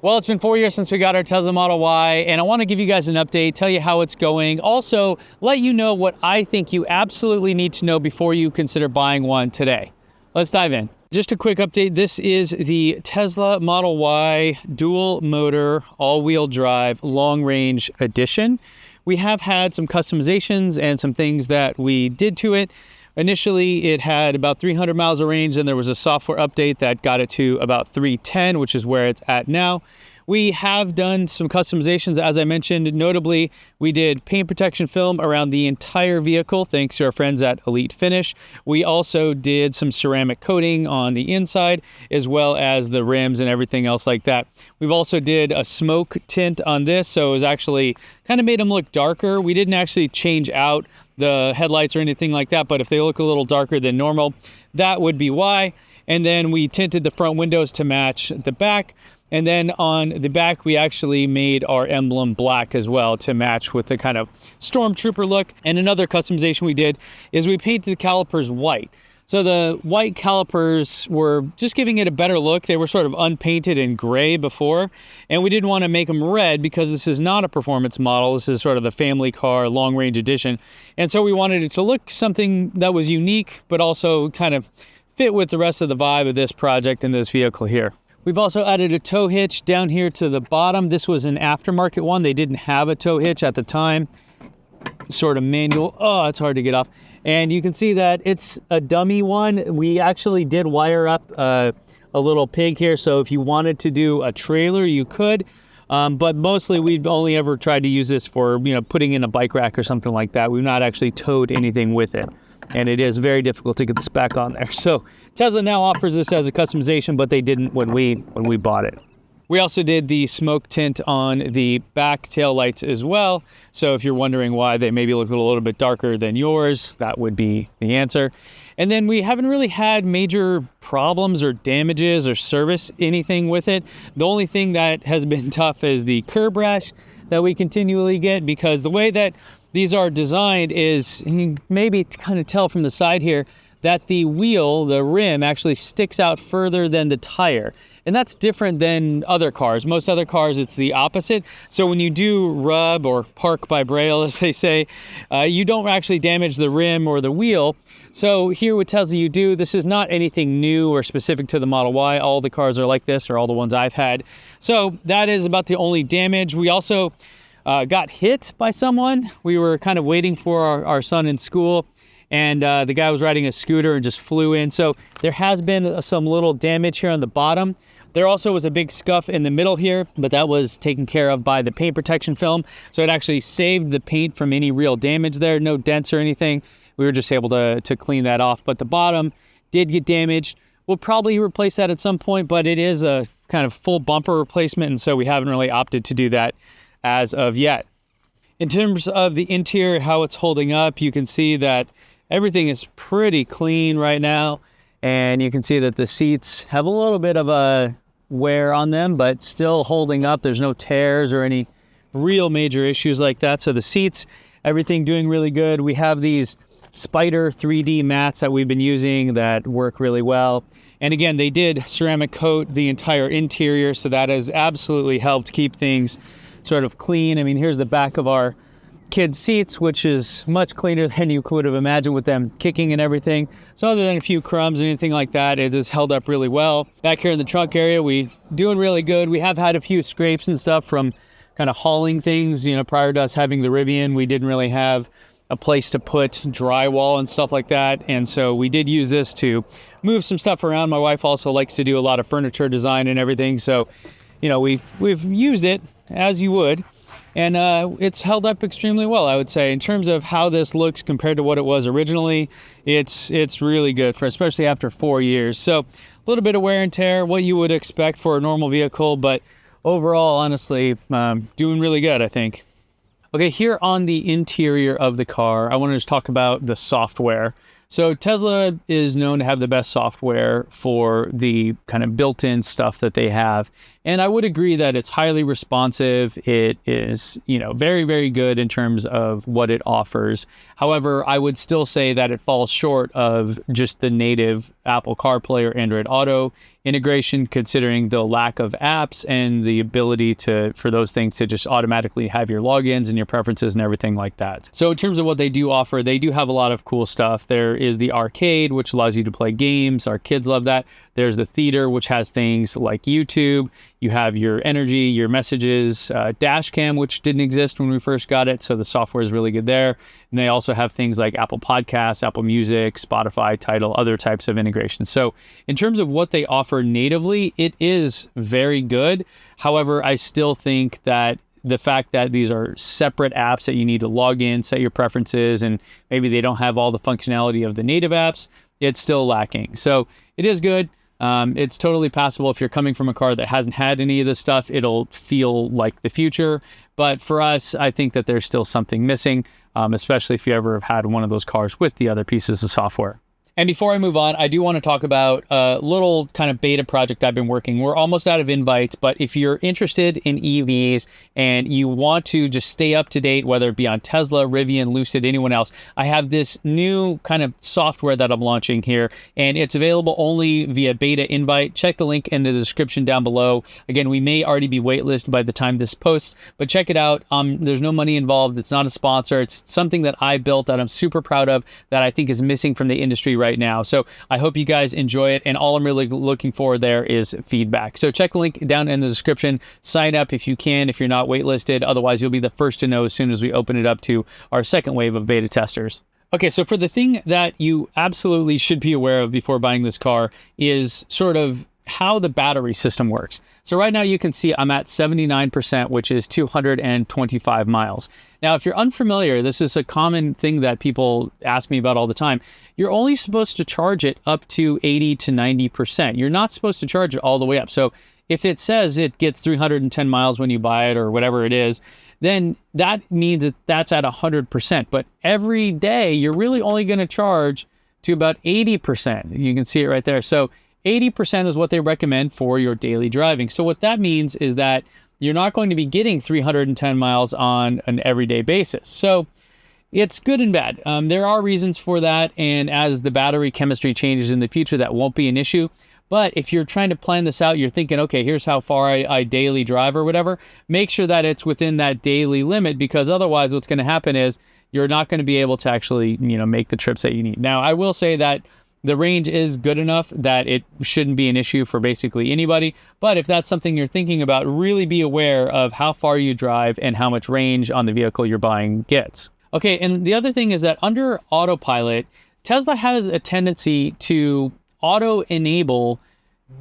Well, it's been 4 years since we got our Tesla Model Y, and I want to give you guys an update, tell you how it's going. Also, let you know what I think you absolutely need to know before you consider buying one today. Let's dive in. Just a quick update. This is the Tesla Model Y dual motor, all-wheel drive, long-range edition. We have had some customizations and some things that we did to it. Initially, it had about 300 miles of range, and there was a software update that got it to about 310, which is where it's at now. We have done some customizations, as I mentioned. Notably, we did paint protection film around the entire vehicle, thanks to our friends at Elite Finish. We also did some ceramic coating on the inside, as well as the rims and everything else like that. We've also did a smoke tint on this, so it was actually kind of made them look darker. We didn't actually change out the headlights or anything like that, but if they look a little darker than normal, that would be why. And then we tinted the front windows to match the back. And then on the back, we actually made our emblem black as well to match with the kind of stormtrooper look. And another customization we did is we painted the calipers white. So the white calipers were just giving it a better look. They were sort of unpainted and gray before, and we didn't want to make them red because this is not a performance model. This is sort of the family car long range edition. And so we wanted it to look something that was unique, but also kind of fit with the rest of the vibe of this project and this vehicle here. We've also added a tow hitch down here to the bottom. This was an aftermarket one. They didn't have a tow hitch at the time. Sort of manual. Oh, it's hard to get off. And you can see that it's a dummy one. We actually did wire up a little pig here, so if you wanted to do a trailer, you could. But mostly we've only ever tried to use this for, putting in a bike rack or something like that. We've not actually towed anything with it. And it is very difficult to get this back on there. So Tesla now offers this as a customization, but they didn't when we bought it. We also did the smoke tint on the back tail lights as well. So if you're wondering why they maybe look a little bit darker than yours, that would be the answer. And then we haven't really had major problems or damages or service anything with it. The only thing that has been tough is the curb rash that we continually get, because the way that these are designed is, and you can maybe kind of tell from the side here, that the wheel, the rim, actually sticks out further than the tire. And that's different than other cars. Most other cars, it's the opposite. So when you do rub or park by braille, as they say, you don't actually damage the rim or the wheel. So here with Tesla, you do. This is not anything new or specific to the Model Y. All the cars are like this, or all the ones I've had. So that is about the only damage. We also got hit by someone. We were kind of waiting for our son in school, and the guy was riding a scooter and just flew in. So there has been some little damage here on the bottom. There also was a big scuff in the middle here, but that was taken care of by the paint protection film. So it actually saved the paint from any real damage there, no dents or anything. We were just able to clean that off. But the bottom did get damaged. We'll probably replace that at some point, but it is a kind of full bumper replacement, and so we haven't really opted to do that as of yet. In terms of the interior, how it's holding up, you can see that everything is pretty clean right now, and you can see that the seats have a little bit of a wear on them, but still holding up. There's no tears or any real major issues like that. So the seats, everything doing really good. We have these Spider 3D mats that we've been using that work really well. And again, they did ceramic coat the entire interior, so that has absolutely helped keep things sort of clean. I mean, here's the back of our kids' seats, which is much cleaner than you could have imagined with them kicking and everything. So other than a few crumbs or anything like that, it has held up really well. Back here in the trunk area, we doing really good. We have had a few scrapes and stuff from kind of hauling things. Prior to us having the Rivian, we didn't really have a place to put drywall and stuff like that. And so we did use this to move some stuff around. My wife also likes to do a lot of furniture design and everything. So, we've used it as you would. And it's held up extremely well, I would say. In terms of how this looks compared to what it was originally, it's really good, especially after 4 years. So a little bit of wear and tear, what you would expect for a normal vehicle, but overall, honestly, doing really good, I think. Okay, here on the interior of the car, I want to just talk about the software. So Tesla is known to have the best software for the kind of built-in stuff that they have. And I would agree that it's highly responsive. It is, very, very good in terms of what it offers. However, I would still say that it falls short of just the native Apple CarPlay or Android Auto integration, considering the lack of apps and the ability for those things to just automatically have your logins and your preferences and everything like that. So in terms of what they do offer, they do have a lot of cool stuff. There is the arcade, which allows you to play games. Our kids love that. There's the theater, which has things like YouTube. You have your energy, your messages, dash cam, which didn't exist when we first got it. So the software is really good there. And they also have things like Apple Podcasts, Apple Music, Spotify, Tidal, other types of integrations. So in terms of what they offer natively, it is very good. However, I still think that the fact that these are separate apps that you need to log in, set your preferences, and maybe they don't have all the functionality of the native apps, it's still lacking. So it is good. It's totally passable. If you're coming from a car that hasn't had any of this stuff, it'll feel like the future. But for us, I think that there's still something missing, especially if you ever have had one of those cars with the other pieces of software. And before I move on, I do want to talk about a little kind of beta project I've been working. We're almost out of invites, but if you're interested in EVs and you want to just stay up to date, whether it be on Tesla, Rivian, Lucid, anyone else, I have this new kind of software that I'm launching here, and it's available only via beta invite. Check the link in the description down below. Again, we may already be waitlisted by the time this posts, but check it out. There's no money involved. It's not a sponsor. It's something that I built that I'm super proud of, that I think is missing from the industry right now. So I hope you guys enjoy it. And all I'm really looking for there is feedback. So check the link down in the description. Sign up if you can, if you're not waitlisted. Otherwise, you'll be the first to know as soon as we open it up to our second wave of beta testers. Okay, so for the thing that you absolutely should be aware of before buying this car is sort of how the battery system works. So right now you can see I'm at 79%, which is 225 miles. Now, if you're unfamiliar, this is a common thing that people ask me about all the time. You're only supposed to charge it up to 80 to 90%. You're not supposed to charge it all the way up. So if it says it gets 310 miles when you buy it or whatever it is, then that means that that's at 100%. But every day, you're really only going to charge to about 80%. You can see it right there. So 80% is what they recommend for your daily driving. So what that means is that you're not going to be getting 310 miles on an everyday basis. So it's good and bad. There are reasons for that. And as the battery chemistry changes in the future, that won't be an issue. But if you're trying to plan this out, you're thinking, okay, here's how far I daily drive or whatever, make sure that it's within that daily limit, because otherwise what's going to happen is you're not going to be able to actually, make the trips that you need. Now, I will say that the range is good enough that it shouldn't be an issue for basically anybody. But if that's something you're thinking about, really be aware of how far you drive and how much range on the vehicle you're buying gets. Okay, and the other thing is that under Autopilot, Tesla has a tendency to auto-enable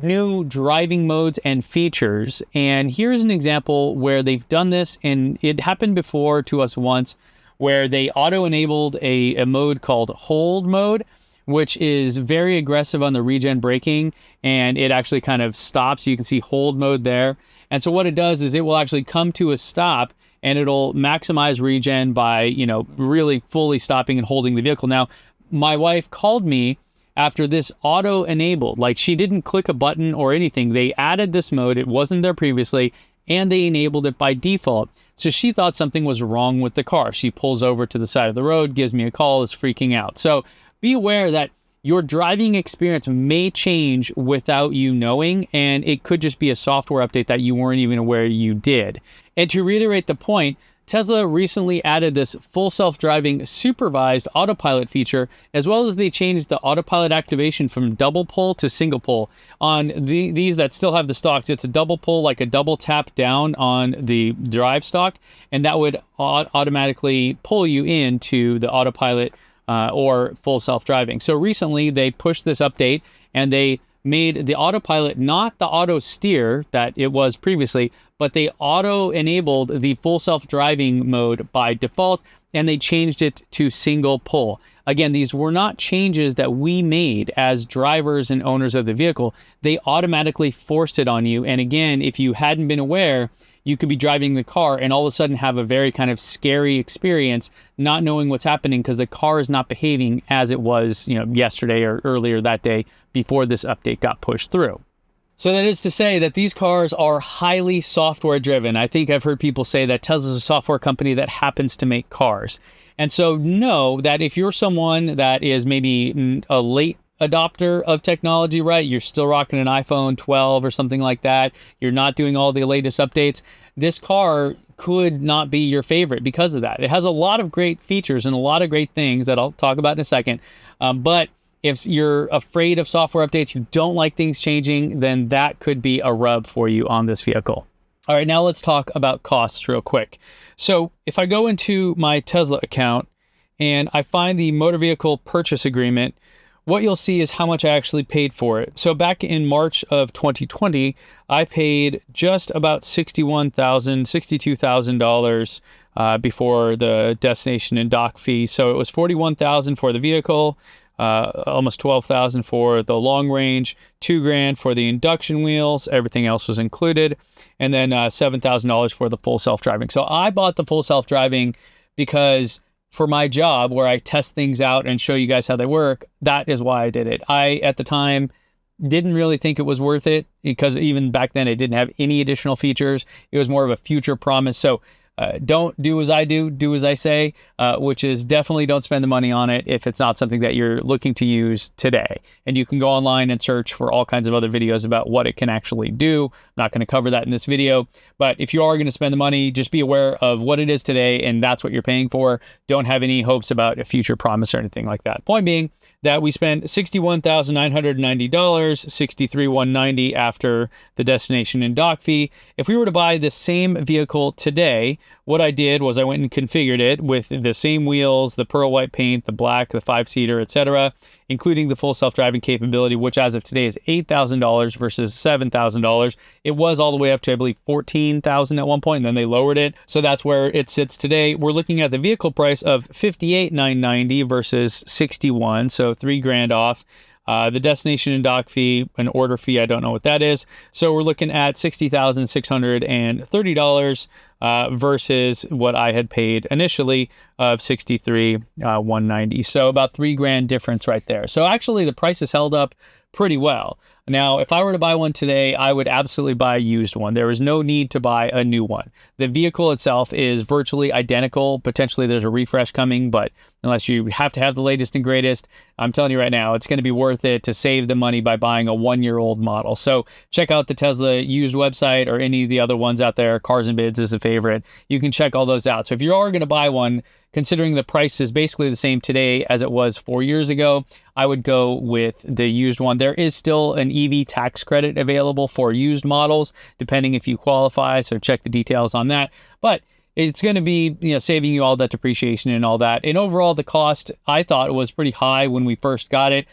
new driving modes and features. And here's an example where they've done this, and it happened before to us once, where they auto-enabled a mode called hold mode, which is very aggressive on the regen braking, and it actually kind of stops. You can see hold mode there. And so what it does is it will actually come to a stop, and it'll maximize regen by, really fully stopping and holding the vehicle. Now, my wife called me after this auto-enabled, like she didn't click a button or anything. They added this mode. It wasn't there previously, and they enabled it by default. So she thought something was wrong with the car. She pulls over to the side of the road, gives me a call, is freaking out. So be aware that your driving experience may change without you knowing, and it could just be a software update that you weren't even aware you did. And to reiterate the point, Tesla recently added this full self-driving supervised autopilot feature, as well as they changed the autopilot activation from double pull to single pull. On these that still have the stocks, it's a double pull, like a double tap down on the drive stalk, and that would automatically pull you into the autopilot or full self-driving. So recently they pushed this update, and they made the autopilot not the auto steer that it was previously, but they auto enabled the full self-driving mode by default, and they changed it to single pull. Again, these were not changes that we made as drivers and owners of the vehicle. They automatically forced it on you. And again, if you hadn't been aware, you could be driving the car and all of a sudden have a very kind of scary experience, not knowing what's happening because the car is not behaving as it was, yesterday or earlier that day before this update got pushed through. So that is to say that these cars are highly software driven. I think I've heard people say that Tesla's a software company that happens to make cars. And so know that if you're someone that is maybe a late adopter of technology, right? You're still rocking an iPhone 12 or something like that. You're not doing all the latest updates. This car could not be your favorite because of that. It has a lot of great features and a lot of great things that I'll talk about in a second. But if you're afraid of software updates, you don't like things changing, then that could be a rub for you on this vehicle. All right, now let's talk about costs real quick. So if I go into my Tesla account and I find the motor vehicle purchase agreement, what you'll see is how much I actually paid for it. So back in March of 2020, I paid just about $62,000 before the destination and dock fee. So it was $41,000 for the vehicle, almost $12,000 for the long range, $2,000 for the induction wheels, everything else was included, and then $7,000 for the full self-driving. So I bought the full self-driving because for my job where I test things out and show you guys how they work, that is why I did it. I, at the time, didn't really think it was worth it because even back then it didn't have any additional features. It was more of a future promise. So don't do as I do as I say, which is definitely don't spend the money on it if it's not something that you're looking to use today. And you can go online and search for all kinds of other videos about what it can actually do. I'm not going to cover that in this video, but if you are going to spend the money, just be aware of what it is today, and that's what you're paying for. Don't have any hopes about a future promise or anything like that. Point being that we spent $61,990, $63,190 after the destination and dock fee. If we were to buy the same vehicle today, what I did was I went and configured it with the same wheels, the pearl white paint, the black, the 5-seater, etc., including the full self-driving capability, which as of today is $8,000 versus $7,000. It was all the way up to, I believe, $14,000 at one point, and then they lowered it. So that's where it sits today. We're looking at the vehicle price of $58,990 versus $61,000, so $3,000 off. The destination and dock fee, an order fee, I don't know what that is. So we're looking at $60,630 versus what I had paid initially of $63,190. So about $3,000 difference right there. So actually the price is held up pretty well. Now, if I were to buy one today, I would absolutely buy a used one. There is no need to buy a new one. The vehicle itself is virtually identical. Potentially there's a refresh coming, but unless you have to have the latest and greatest, I'm telling you right now, it's going to be worth it to save the money by buying a one-year-old model. So check out the Tesla used website or any of the other ones out there. Cars and Bids is a favorite. You can check all those out. So if you are going to buy one, considering the price is basically the same today as it was 4 years ago, I would go with the used one. There is still an EV tax credit available for used models, depending if you qualify. So check the details on that. But it's going to be, saving you all that depreciation and all that. And overall, the cost, I thought, was pretty high when we first got it.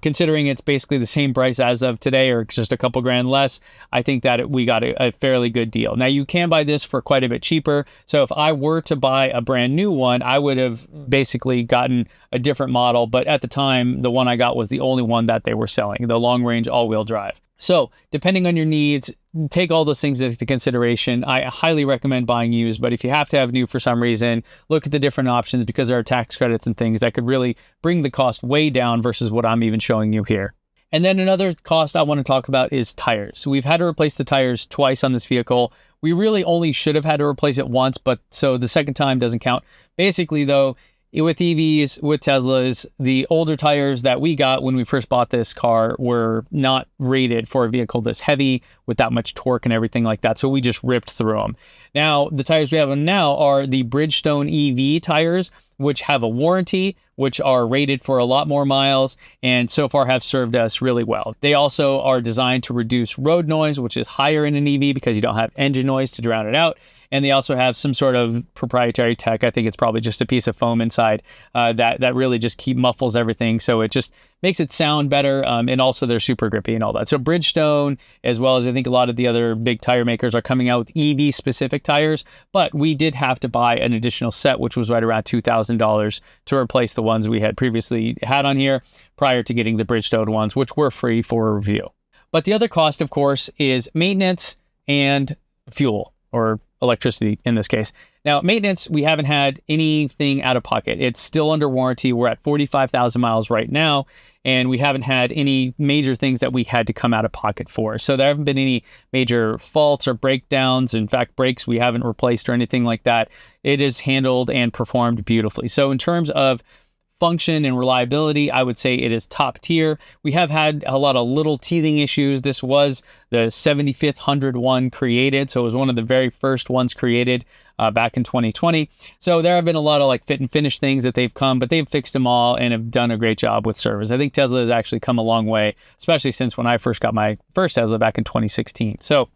Considering it's basically the same price as of today or just a couple grand less, I think that we got a fairly good deal. Now, you can buy this for quite a bit cheaper. So if I were to buy a brand new one, I would have basically gotten a different model. But at the time, the one I got was the only one that they were selling, the long range all-wheel drive. So depending on your needs, take all those things into consideration. I highly recommend buying used, but if you have to have new for some reason, look at the different options because there are tax credits and things that could really bring the cost way down versus what I'm even showing you here. And then another cost I want to talk about is tires. So we've had to replace the tires twice on this vehicle. We really only should have had to replace it once, but so the second time doesn't count. Basically though, with EVs, with Teslas, the older tires that we got when we first bought this car were not rated for a vehicle this heavy with that much torque and everything like that. So we just ripped through them. Now, the tires we have now are the Bridgestone EV tires, which have a warranty, which are rated for a lot more miles, and so far have served us really well. They also are designed to reduce road noise, which is higher in an EV because you don't have engine noise to drown it out. And they also have some sort of proprietary tech. I think it's probably just a piece of foam inside that really just muffles everything. So it just makes it sound better. And also they're super grippy and all that. So Bridgestone, as well as I think a lot of the other big tire makers, are coming out with EV specific tires. But we did have to buy an additional set, which was right around $2,000 to replace the ones we had previously had on here prior to getting the Bridgestone ones, which were free for a review. But the other cost, of course, is maintenance and fuel, or electricity in this case. Now, maintenance, we haven't had anything out of pocket. It's still under warranty. We're at 45,000 miles right now. and we haven't had any major things that we had to come out of pocket for. So there haven't been any major faults or breakdowns. In fact, brakes we haven't replaced or anything like that. It is handled and performed beautifully. So in terms of function and reliability, I would say it is top tier. We have had a lot of little teething issues. This was the 7500 one created, so it was one of the very first ones created back in 2020. So there have been a lot of like fit and finish things that they've come, but they've fixed them all and have done a great job with service. I think Tesla has actually come a long way, especially since when I first got my first Tesla back in 2016. So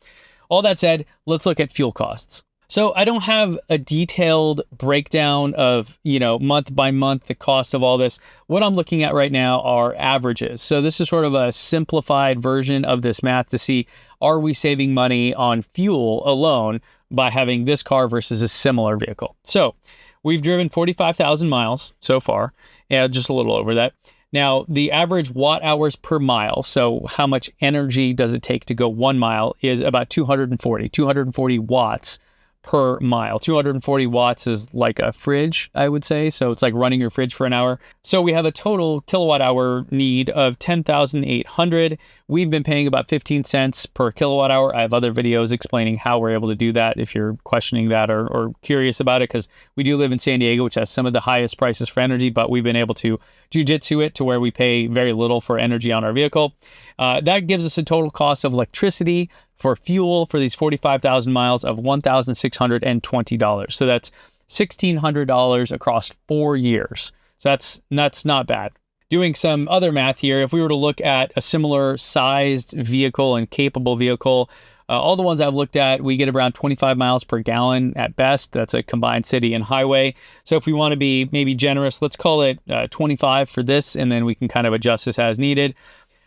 all that said, let's look at fuel costs. So I don't have a detailed breakdown of, month by month, the cost of all this. What I'm looking at right now are averages. So this is sort of a simplified version of this math to see, are we saving money on fuel alone by having this car versus a similar vehicle? So we've driven 45,000 miles so far, just a little over that. Now, the average watt hours per mile, so how much energy does it take to go 1 mile, is about 240 watts per mile. 240 watts is like a fridge, I would say. So it's like running your fridge for an hour. So we have a total kilowatt hour need of 10,800. We've been paying about 15 cents per kilowatt hour. I have other videos explaining how we're able to do that if you're questioning that or curious about it, because we do live in San Diego, which has some of the highest prices for energy, but we've been able to jujitsu it to where we pay very little for energy on our vehicle. That gives us a total cost of electricity for fuel for these 45,000 miles of $1,620. So that's $1,600 across 4 years. So that's not bad. Doing some other math here, if we were to look at a similar sized vehicle and capable vehicle, all the ones I've looked at, we get around 25 miles per gallon at best. That's a combined city and highway. So if we want to be maybe generous, let's call it 25 for this, and then we can kind of adjust this as needed.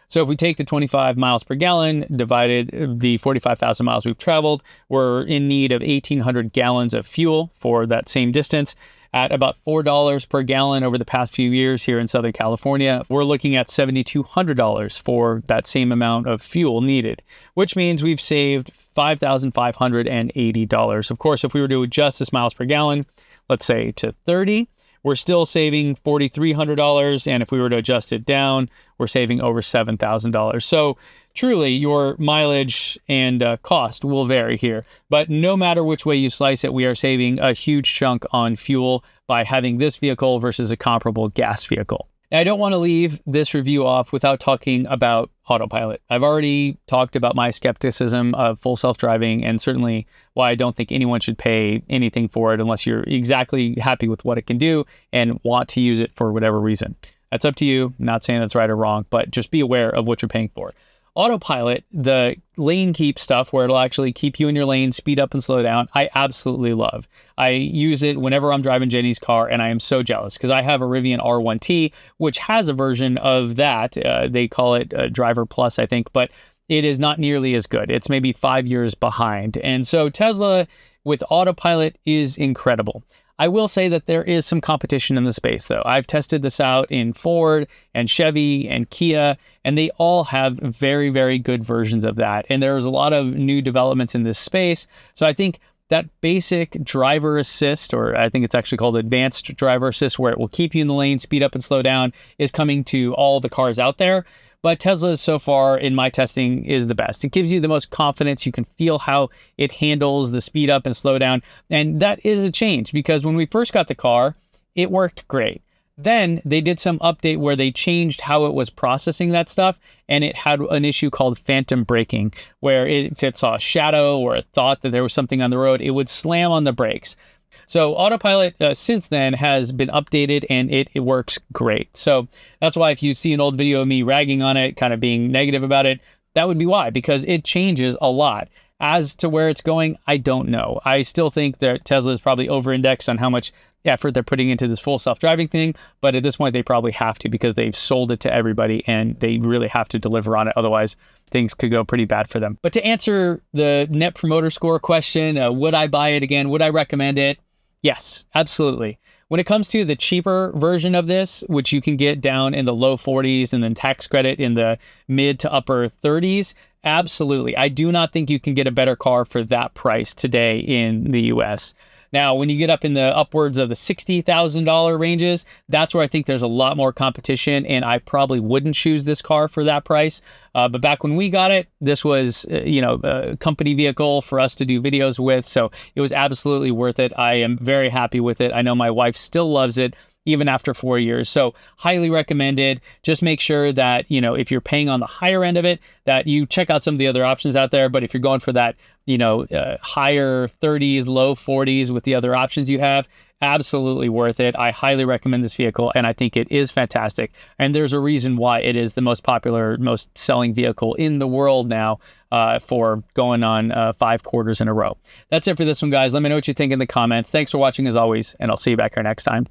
So if we take the 25 miles per gallon, divided the 45,000 miles we've traveled, we're in need of 1,800 gallons of fuel for that same distance at about $4 per gallon over the past few years here in Southern California. We're looking at $7,200 for that same amount of fuel needed, which means we've saved $5,580. Of course, if we were to adjust this miles per gallon, let's say to 30, we're still saving $4,300, and if we were to adjust it down, we're saving over $7,000. So truly, your mileage and cost will vary here. But no matter which way you slice it, we are saving a huge chunk on fuel by having this vehicle versus a comparable gas vehicle. Now, I don't want to leave this review off without talking about Autopilot. I've already talked about my skepticism of full self-driving and certainly why I don't think anyone should pay anything for it unless you're exactly happy with what it can do and want to use it for whatever reason. That's up to you. I'm not saying that's right or wrong, but just be aware of what you're paying for. Autopilot, the lane keep stuff where it'll actually keep you in your lane, speed up and slow down, I absolutely love. I use it whenever I'm driving Jenny's car, and I am so jealous because I have a Rivian R1T, which has a version of that. They call it Driver Plus, I think, but it is not nearly as good. It's maybe 5 years behind. And so Tesla with Autopilot is incredible. I will say that there is some competition in the space, though. I've tested this out in Ford and Chevy and Kia, and they all have very, very good versions of that. And there's a lot of new developments in this space. So I think that basic driver assist, or I think it's actually called advanced driver assist, where it will keep you in the lane, speed up and slow down, is coming to all the cars out there. But Tesla so far in my testing is the best. It gives you the most confidence. You can feel how it handles the speed up and slow down. And that is a change because when we first got the car, it worked great. Then they did some update where they changed how it was processing that stuff, and it had an issue called phantom braking, where if it saw a shadow or it thought that there was something on the road, it would slam on the brakes. So Autopilot since then has been updated and it works great. So that's why if you see an old video of me ragging on it, kind of being negative about it, that would be why, because it changes a lot. As to where it's going, I don't know. I still think that Tesla is probably over-indexed on how much effort they're putting into this full self-driving thing, but at this point they probably have to because they've sold it to everybody and they really have to deliver on it. Otherwise, things could go pretty bad for them. But to answer the Net Promoter Score question, would I buy it again? Would I recommend it? Yes, absolutely. When it comes to the cheaper version of this, which you can get down in the low 40s and then tax credit in the mid to upper 30s, absolutely. I do not think you can get a better car for that price today in the US. Now, when you get up in the upwards of the $60,000 ranges, that's where I think there's a lot more competition, and I probably wouldn't choose this car for that price. But back when we got it, this was, a company vehicle for us to do videos with, so it was absolutely worth it. I am very happy with it. I know my wife still loves it, even after 4 years. So highly recommended. Just make sure that, if you're paying on the higher end of it, that you check out some of the other options out there. But if you're going for that, higher 30s, low 40s with the other options you have, absolutely worth it. I highly recommend this vehicle, and I think it is fantastic. And there's a reason why it is the most popular, most selling vehicle in the world now, for going on 5 quarters in a row. That's it for this one, guys. Let me know what you think in the comments. Thanks for watching as always, and I'll see you back here next time.